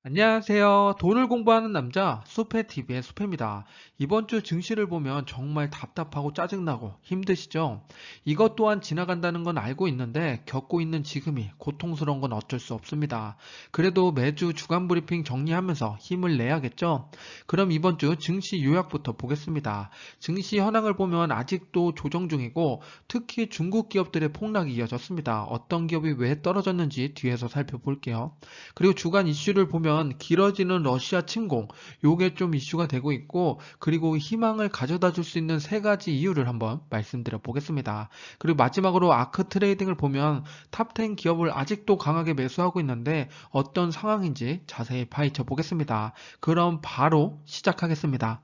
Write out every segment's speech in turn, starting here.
안녕하세요. 돈을 공부하는 남자 수페TV의 수페입니다. 이번 주 증시를 보면 정말 답답하고 짜증나고 힘드시죠? 이것 또한 지나간다는 건 알고 있는데 겪고 있는 지금이 고통스러운 건 어쩔 수 없습니다. 그래도 매주 주간 브리핑 정리하면서 힘을 내야겠죠? 그럼 이번 주 증시 요약부터 보겠습니다. 증시 현황을 보면 아직도 조정 중이고 특히 중국 기업들의 폭락이 이어졌습니다. 어떤 기업이 왜 떨어졌는지 뒤에서 살펴볼게요. 그리고 주간 이슈를 보면 길어지는 러시아 침공, 요게 좀 이슈가 되고 있고, 그리고 희망을 가져다 줄 수 있는 세 가지 이유를 한번 말씀드려 보겠습니다. 그리고 마지막으로 아크 트레이딩을 보면 탑10 기업을 아직도 강하게 매수하고 있는데 어떤 상황인지 자세히 파헤쳐 보겠습니다. 그럼 바로 시작하겠습니다.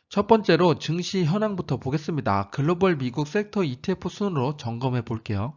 첫 번째로 증시 현황부터 보겠습니다. 글로벌 미국 섹터 ETF 순으로 점검해 볼게요.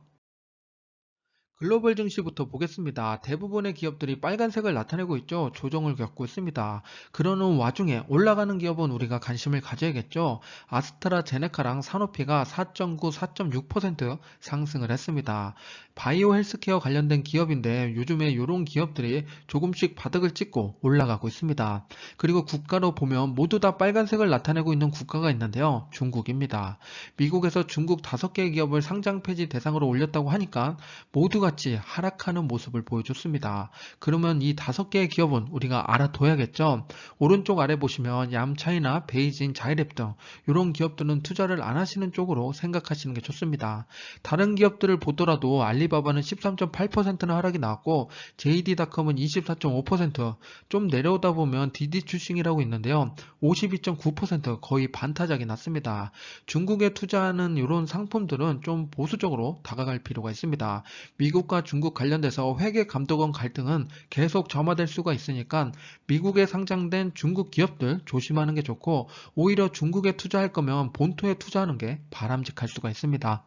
글로벌 증시부터 보겠습니다. 대부분의 기업들이 빨간색을 나타내고 있죠. 조정을 겪고 있습니다. 그러는 와중에 올라가는 기업은 우리가 관심을 가져야겠죠. 아스트라제네카랑 사노피가 4.9, 4.6% 상승을 했습니다. 바이오 헬스케어 관련된 기업인데 요즘에 이런 기업들이 조금씩 바닥을 찍고 올라가고 있습니다. 그리고 국가로 보면 모두 다 빨간색을 나타내고 있는 국가가 있는데요. 중국입니다. 미국에서 중국 5개 기업을 상장 폐지 대상으로 올렸다고 하니까 모두 같이 하락하는 모습을 보여줬습니다. 그러면 이 5개의 기업은 우리가 알아둬야겠죠. 오른쪽 아래 보시면 얌차이나 베이징, 자이랩 등 이런 기업들은 투자를 안 하시는 쪽으로 생각하시는 게 좋습니다. 다른 기업들을 보더라도 알리바바는 13.8%나 하락이 나왔고 JD.com은 24.5%좀 내려오다 보면 디디추싱이라고 있는데요. 52.9% 거의 반타작이 났습니다. 중국에 투자하는 이런 상품들은 좀 보수적으로 다가갈 필요가 있습니다. 미국과 중국 관련돼서 회계 감독원 갈등은 계속 점화될 수가 있으니까 미국에 상장된 중국 기업들 조심하는 게 좋고 오히려 중국에 투자할 거면 본토에 투자하는 게 바람직할 수가 있습니다.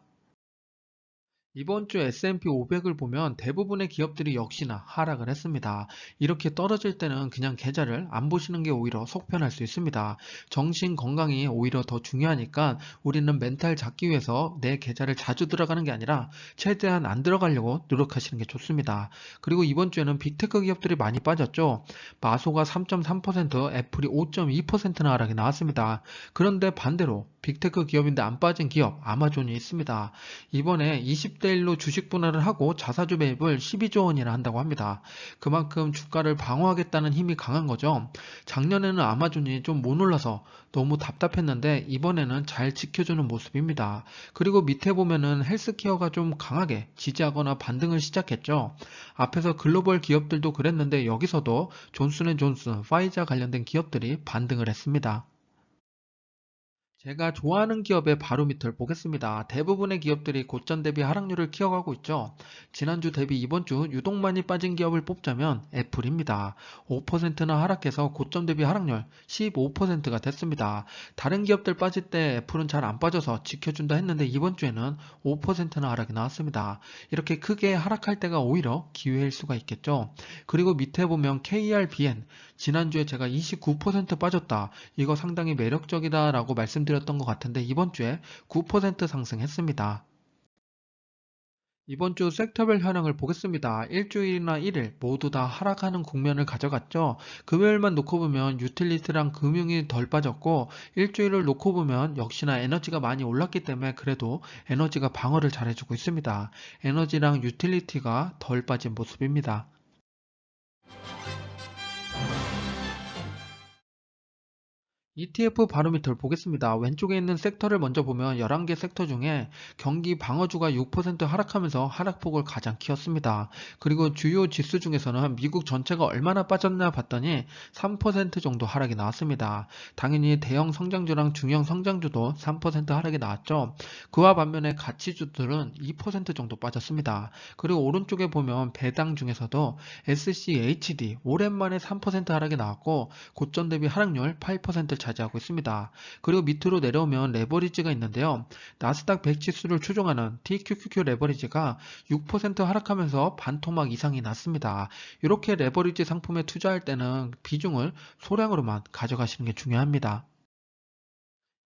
이번 주 S&P 500을 보면 대부분의 기업들이 역시나 하락을 했습니다. 이렇게 떨어질 때는 그냥 계좌를 안 보시는 게 오히려 속편할 수 있습니다. 정신 건강이 오히려 더 중요하니까 우리는 멘탈 잡기 위해서 내 계좌를 자주 들어가는 게 아니라 최대한 안 들어가려고 노력하시는 게 좋습니다. 그리고 이번 주에는 빅테크 기업들이 많이 빠졌죠. 마소가 3.3%, 애플이 5.2%나 하락이 나왔습니다. 그런데 반대로 빅테크 기업인데 안 빠진 기업 아마존이 있습니다. 이번에 20대 1로 주식 분할을 하고 자사주 매입을 12조 원이나 한다고 합니다. 그만큼 주가를 방어하겠다는 힘이 강한 거죠. 작년에는 아마존이 좀 못 올라서 너무 답답했는데 이번에는 잘 지켜주는 모습입니다. 그리고 밑에 보면은 헬스케어가 좀 강하게 지지하거나 반등을 시작했죠. 앞에서 글로벌 기업들도 그랬는데 여기서도 존슨앤존슨, 파이자 관련된 기업들이 반등을 했습니다. 제가 좋아하는 기업의 바로미터를 보겠습니다. 대부분의 기업들이 고점 대비 하락률을 키워가고 있죠. 지난주 대비 이번 주 유독 많이 빠진 기업을 뽑자면 애플입니다. 5%나 하락해서 고점 대비 하락률 15%가 됐습니다. 다른 기업들 빠질 때 애플은 잘 안 빠져서 지켜준다 했는데 이번 주에는 5%나 하락이 나왔습니다. 이렇게 크게 하락할 때가 오히려 기회일 수가 있겠죠. 그리고 밑에 보면 KRBN 지난주에 제가 29% 빠졌다. 이거 상당히 매력적이다라고 말씀드렸던 것 같은데 이번 주에 9% 상승했습니다. 이번 주 섹터별 현황을 보겠습니다. 일주일이나 1일 모두 다 하락하는 국면을 가져갔죠. 금요일만 놓고 보면 유틸리티랑 금융이 덜 빠졌고 일주일을 놓고 보면 역시나 에너지가 많이 올랐기 때문에 그래도 에너지가 방어를 잘해주고 있습니다. 에너지랑 유틸리티가 덜 빠진 모습입니다. ETF 바로미터를 보겠습니다. 왼쪽에 있는 섹터를 먼저 보면 11개 섹터 중에 경기 방어주가 6% 하락하면서 하락폭을 가장 키웠습니다. 그리고 주요 지수 중에서는 미국 전체가 얼마나 빠졌나 봤더니 3% 정도 하락이 나왔습니다. 당연히 대형 성장주랑 중형 성장주도 3% 하락이 나왔죠. 그와 반면에 가치주들은 2% 정도 빠졌습니다. 그리고 오른쪽에 보면 배당 중에서도 SCHD 오랜만에 3% 하락이 나왔고 고점 대비 하락률 8%를 차지하고 있습니다. 그리고 밑으로 내려오면 레버리지가 있는데요. 나스닥 100 지수를 추종하는 TQQQ 레버리지가 6% 하락하면서 반토막 이상이 났습니다. 이렇게 레버리지 상품에 투자할 때는 비중을 소량으로만 가져가시는 게 중요합니다.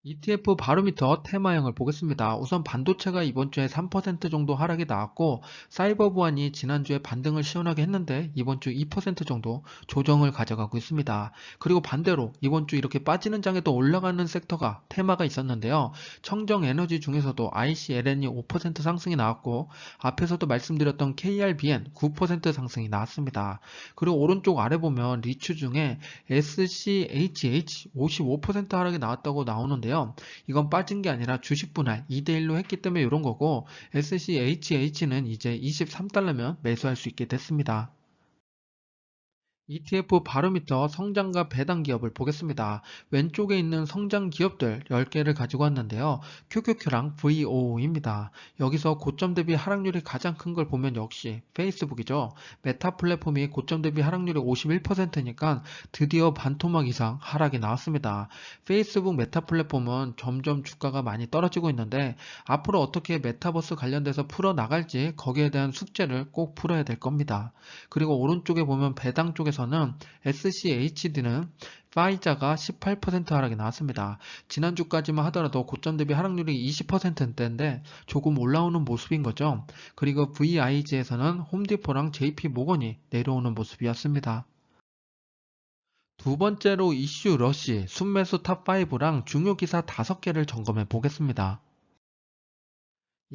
ETF 바로미터 테마형을 보겠습니다. 우선 반도체가 이번 주에 3% 정도 하락이 나왔고, 사이버 보안이 지난주에 반등을 시원하게 했는데 이번 주 2% 정도 조정을 가져가고 있습니다. 그리고 반대로 이번 주 이렇게 빠지는 장에도 올라가는 섹터가 테마가 있었는데요. 청정 에너지 중에서도 ICLN이 5% 상승이 나왔고, 앞에서도 말씀드렸던 KRBN 9% 상승이 나왔습니다. 그리고 오른쪽 아래 보면 리츠 중에 SCHH 55% 하락이 나왔다고 나오는데요. 이건 빠진 게 아니라 주식 분할 2대1로 했기 때문에 이런 거고, SCHH는 이제 23달러면 매수할 수 있게 됐습니다. ETF 바로미터 성장과 배당 기업을 보겠습니다. 왼쪽에 있는 성장 기업들 10개를 가지고 왔는데요. QQQ랑 VOO입니다. 여기서 고점 대비 하락률이 가장 큰 걸 보면 역시 페이스북이죠. 메타 플랫폼이 고점 대비 하락률이 51%니까 드디어 반토막 이상 하락이 나왔습니다. 페이스북 메타 플랫폼은 점점 주가가 많이 떨어지고 있는데 앞으로 어떻게 메타버스 관련돼서 풀어나갈지 거기에 대한 숙제를 꼭 풀어야 될 겁니다. 그리고 오른쪽에 보면 배당 쪽에서는 SCHD는 파이자가 18% 하락이 나왔습니다. 지난주까지만 하더라도 고점 대비 하락률이 20%대인데 조금 올라오는 모습인 거죠. 그리고 VIG에서는 홈디포랑 JP모건이 내려오는 모습이었습니다. 두 번째로 이슈 러시, 순매수 탑5랑 중요 기사 5개를 점검해 보겠습니다.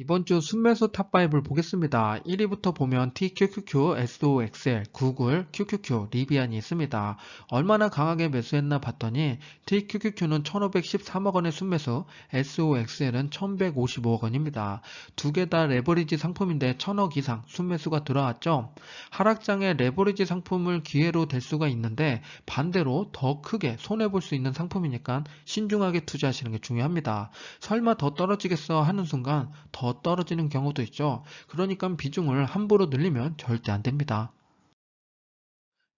이번 주 순매수 탑5를 보겠습니다. 1위부터 보면 TQQQ, SOXL, 구글, QQQ, 리비안이 있습니다. 얼마나 강하게 매수했나 봤더니 TQQQ는 1513억 원의 순매수, SOXL은 1155억 원입니다. 두 개 다 레버리지 상품인데 1000억 이상 순매수가 들어왔죠. 하락장에 레버리지 상품을 기회로 될 수가 있는데 반대로 더 크게 손해볼 수 있는 상품이니까 신중하게 투자하시는 게 중요합니다. 설마 더 떨어지겠어 하는 순간 더 떨어지는 경우도 있죠. 그러니까 비중을 함부로 늘리면 절대 안 됩니다.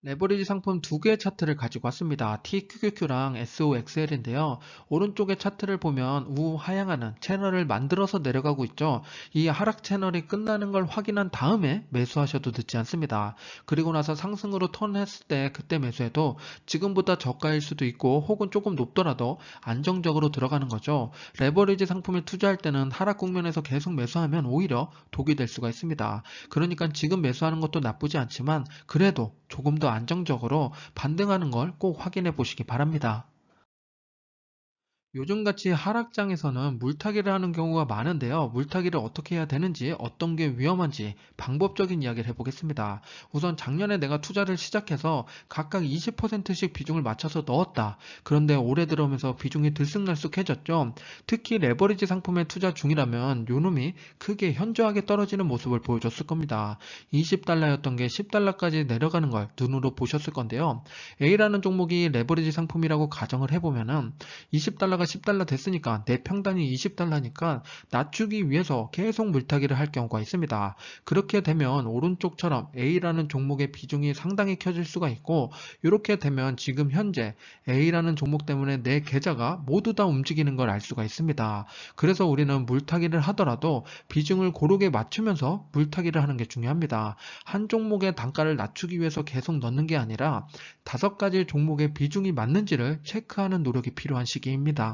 레버리지 상품 두 개의 차트를 가지고 왔습니다. TQQQ랑 SOXL인데요. 오른쪽의 차트를 보면 우하향하는 채널을 만들어서 내려가고 있죠. 이 하락 채널이 끝나는 걸 확인한 다음에 매수하셔도 늦지 않습니다. 그리고 나서 상승으로 턴했을 때 그때 매수해도 지금보다 저가일 수도 있고 혹은 조금 높더라도 안정적으로 들어가는 거죠. 레버리지 상품에 투자할 때는 하락 국면에서 계속 매수하면 오히려 독이 될 수가 있습니다. 그러니까 지금 매수하는 것도 나쁘지 않지만 그래도 조금 더 안정적으로 반등하는 걸 꼭 확인해 보시기 바랍니다. 요즘같이 하락장에서는 물타기를 하는 경우가 많은데요. 물타기를 어떻게 해야 되는지, 어떤 게 위험한지 방법적인 이야기를 해보겠습니다. 우선 작년에 내가 투자를 시작해서 각각 20%씩 비중을 맞춰서 넣었다. 그런데 올해 들어오면서 비중이 들쑥날쑥해졌죠. 특히 레버리지 상품에 투자 중이라면 요놈이 크게 현저하게 떨어지는 모습을 보여줬을 겁니다. 20달러였던 게 10달러까지 내려가는 걸 눈으로 보셨을 건데요. A라는 종목이 레버리지 상품이라고 가정을 해보면은 20달러가 10달러 됐으니까 내 평단이 20달러니까 낮추기 위해서 계속 물타기를 할 경우가 있습니다. 그렇게 되면 오른쪽처럼 A라는 종목의 비중이 상당히 커질 수가 있고 이렇게 되면 지금 현재 A라는 종목 때문에 내 계좌가 모두 다 움직이는 걸 알 수가 있습니다. 그래서 우리는 물타기를 하더라도 비중을 고르게 맞추면서 물타기를 하는 게 중요합니다. 한 종목의 단가를 낮추기 위해서 계속 넣는 게 아니라 5가지 종목의 비중이 맞는지를 체크하는 노력이 필요한 시기입니다.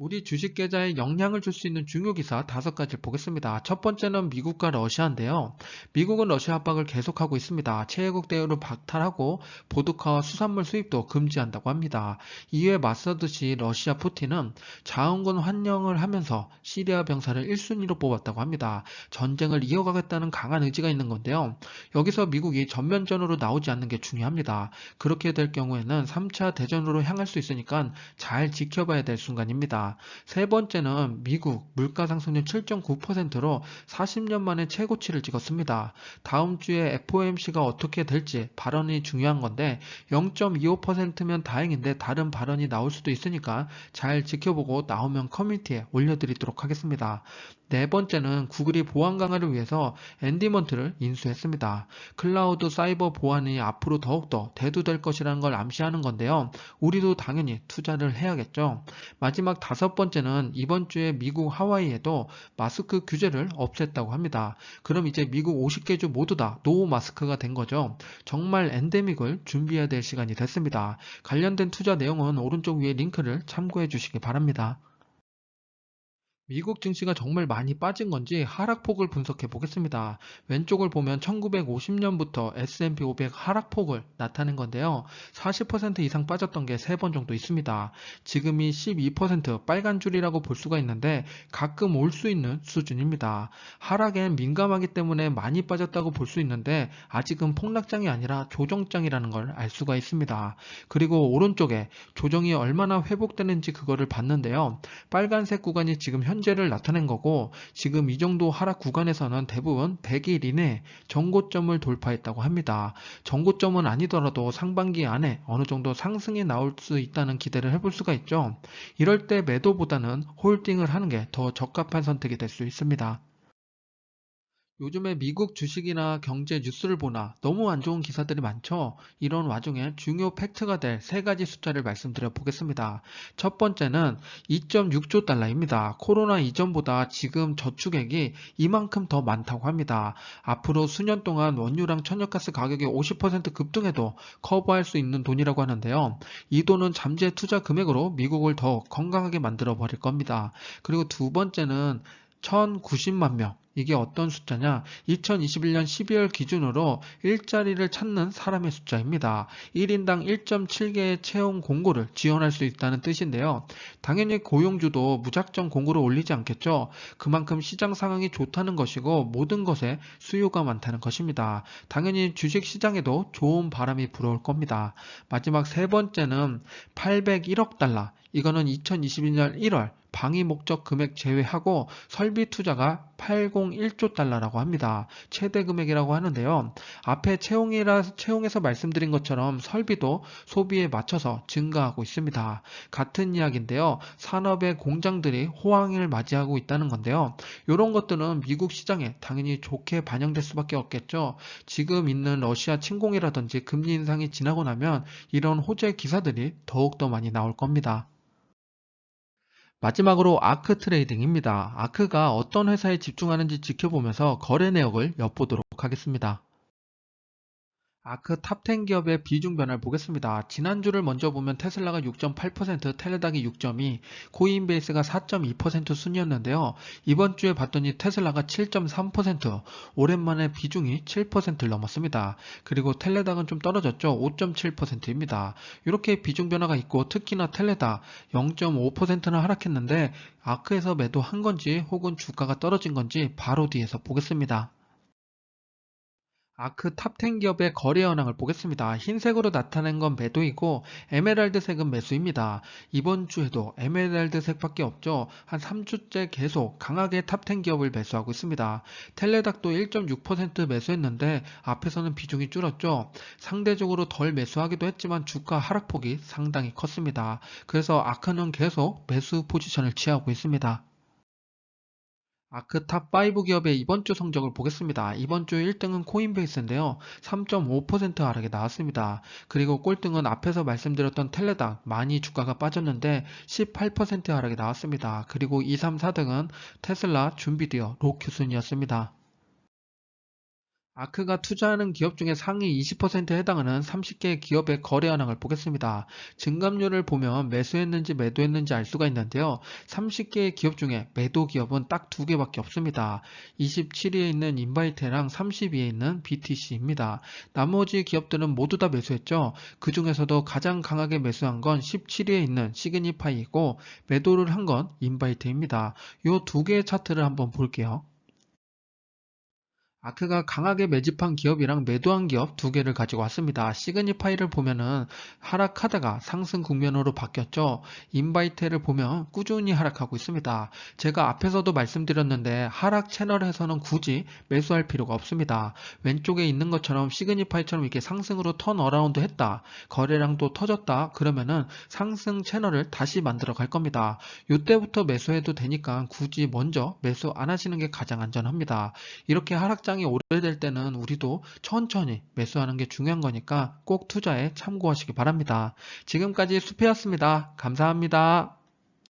우리 주식 계좌에 영향을 줄 수 있는 중요 기사 5가지를 보겠습니다. 첫 번째는 미국과 러시아인데요. 미국은 러시아 압박을 계속하고 있습니다. 최애국 대우를 박탈하고 보드카와 수산물 수입도 금지한다고 합니다. 이에 맞서듯이 러시아 푸틴은 자원군 환영을 하면서 시리아 병사를 1순위로 뽑았다고 합니다. 전쟁을 이어가겠다는 강한 의지가 있는 건데요. 여기서 미국이 전면전으로 나오지 않는 게 중요합니다. 그렇게 될 경우에는 3차 대전으로 향할 수 있으니까 잘 지켜봐야 될 순간입니다. 세 번째는 미국 물가 상승률 7.9%로 40년 만에 최고치를 찍었습니다. 다음 주에 FOMC가 어떻게 될지 발언이 중요한 건데 0.25%면 다행인데 다른 발언이 나올 수도 있으니까 잘 지켜보고 나오면 커뮤니티에 올려드리도록 하겠습니다. 네 번째는 구글이 보안 강화를 위해서 엔디먼트를 인수했습니다. 클라우드 사이버 보안이 앞으로 더욱더 대두될 것이라는 걸 암시하는 건데요. 우리도 당연히 투자를 해야겠죠. 마지막 다섯 번째는 이번 주에 미국 하와이에도 마스크 규제를 없앴다고 합니다. 그럼 이제 미국 50개 주 모두 다 노 마스크가 된 거죠. 정말 엔데믹을 준비해야 될 시간이 됐습니다. 관련된 투자 내용은 오른쪽 위에 링크를 참고해 주시기 바랍니다. 미국 증시가 정말 많이 빠진 건지 하락폭을 분석해 보겠습니다. 왼쪽을 보면 1950년부터 S&P 500 하락폭을 나타낸 건데요. 40% 이상 빠졌던 게 3번 정도 있습니다. 지금이 12% 빨간 줄이라고 볼 수가 있는데 가끔 올 수 있는 수준입니다. 하락엔 민감하기 때문에 많이 빠졌다고 볼 수 있는데 아직은 폭락장이 아니라 조정장이라는 걸 알 수가 있습니다. 그리고 오른쪽에 조정이 얼마나 회복되는지 그거를 봤는데요. 빨간색 구간이 지금 현재를 나타낸 거고 지금 이 정도 하락 구간에서는 대부분 100일 이내 정고점을 돌파했다고 합니다. 정고점은 아니더라도 상반기 안에 어느 정도 상승이 나올 수 있다는 기대를 해볼 수가 있죠. 이럴 때 매도보다는 홀딩을 하는 게 더 적합한 선택이 될 수 있습니다. 요즘에 미국 주식이나 경제 뉴스를 보나 너무 안 좋은 기사들이 많죠? 이런 와중에 중요 팩트가 될 세 가지 숫자를 말씀드려 보겠습니다. 첫 번째는 2.6조 달러입니다. 코로나 이전보다 지금 저축액이 이만큼 더 많다고 합니다. 앞으로 수년 동안 원유랑 천연가스 가격이 50% 급등해도 커버할 수 있는 돈이라고 하는데요. 이 돈은 잠재 투자 금액으로 미국을 더 건강하게 만들어 버릴 겁니다. 그리고 두 번째는 1090만 명. 이게 어떤 숫자냐? 2021년 12월 기준으로 일자리를 찾는 사람의 숫자입니다. 1인당 1.7개의 채용 공고를 지원할 수 있다는 뜻인데요. 당연히 고용주도 무작정 공고를 올리지 않겠죠. 그만큼 시장 상황이 좋다는 것이고 모든 것에 수요가 많다는 것입니다. 당연히 주식 시장에도 좋은 바람이 불어올 겁니다. 마지막 세 번째는 801억 달러. 이거는 2022년 1월 방위 목적 금액 제외하고 설비 투자가 801조 달러라고 합니다. 최대 금액이라고 하는데요. 앞에 채용에서 말씀드린 것처럼 설비도 소비에 맞춰서 증가하고 있습니다. 같은 이야기인데요. 산업의 공장들이 호황을 맞이하고 있다는 건데요. 이런 것들은 미국 시장에 당연히 좋게 반영될 수밖에 없겠죠. 지금 있는 러시아 침공이라든지 금리 인상이 지나고 나면 이런 호재 기사들이 더욱더 많이 나올 겁니다. 마지막으로 아크 트레이딩입니다. 아크가 어떤 회사에 집중하는지 지켜보면서 거래 내역을 엿보도록 하겠습니다. 아크 탑10 기업의 비중 변화를 보겠습니다. 지난주를 먼저 보면 테슬라가 6.8%, 텔레닥이 6.2, 코인베이스가 4.2% 순이었는데요. 이번 주에 봤더니 테슬라가 7.3%, 오랜만에 비중이 7%를 넘었습니다. 그리고 텔레닥은 좀 떨어졌죠. 5.7%입니다. 이렇게 비중 변화가 있고 특히나 텔레닥 0.5%나 하락했는데 아크에서 매도한 건지 혹은 주가가 떨어진 건지 바로 뒤에서 보겠습니다. 아크 탑10 기업의 거래 현황을 보겠습니다. 흰색으로 나타낸 건 매도이고 에메랄드색은 매수입니다. 이번 주에도 에메랄드색밖에 없죠. 한 3주째 계속 강하게 탑10 기업을 매수하고 있습니다. 텔레닥도 1.6% 매수했는데 앞에서는 비중이 줄었죠. 상대적으로 덜 매수하기도 했지만 주가 하락폭이 상당히 컸습니다. 그래서 아크는 계속 매수 포지션을 취하고 있습니다. 아크 탑5 기업의 이번 주 성적을 보겠습니다. 이번 주 1등은 코인베이스인데요. 3.5% 하락에 나왔습니다. 그리고 꼴등은 앞에서 말씀드렸던 텔레닥 많이 주가가 빠졌는데 18% 하락에 나왔습니다. 그리고 2, 3, 4등은 테슬라, 준비디어, 로큐순이었습니다. 아크가 투자하는 기업 중에 상위 20%에 해당하는 30개의 기업의 거래 현황을 보겠습니다. 증감률을 보면 매수했는지 매도했는지 알 수가 있는데요. 30개의 기업 중에 매도 기업은 딱 2개밖에 없습니다. 27위에 있는 인바이테랑 30위에 있는 BTC입니다. 나머지 기업들은 모두 다 매수했죠. 그 중에서도 가장 강하게 매수한 건 17위에 있는 시그니파이이고 매도를 한 건 인바이테입니다. 이 두 개의 차트를 한번 볼게요. 아크가 강하게 매집한 기업이랑 매도한 기업 두 개를 가지고 왔습니다. 시그니파이를 보면은 하락하다가 상승 국면으로 바뀌었죠. 인바이텔을 보면 꾸준히 하락하고 있습니다. 제가 앞에서도 말씀드렸는데 하락 채널에서는 굳이 매수할 필요가 없습니다. 왼쪽에 있는 것처럼 시그니파이처럼 이렇게 상승으로 턴 어라운드 했다. 거래량도 터졌다. 그러면은 상승 채널을 다시 만들어 갈 겁니다. 이때부터 매수해도 되니까 굳이 먼저 매수 안 하시는 게 가장 안전합니다. 이렇게 하락장이 오래될 때는 우리도 천천히 매수하는 게 중요한 거니까 꼭 투자에 참고하시기 바랍니다. 지금까지 수피였습니다. 감사합니다.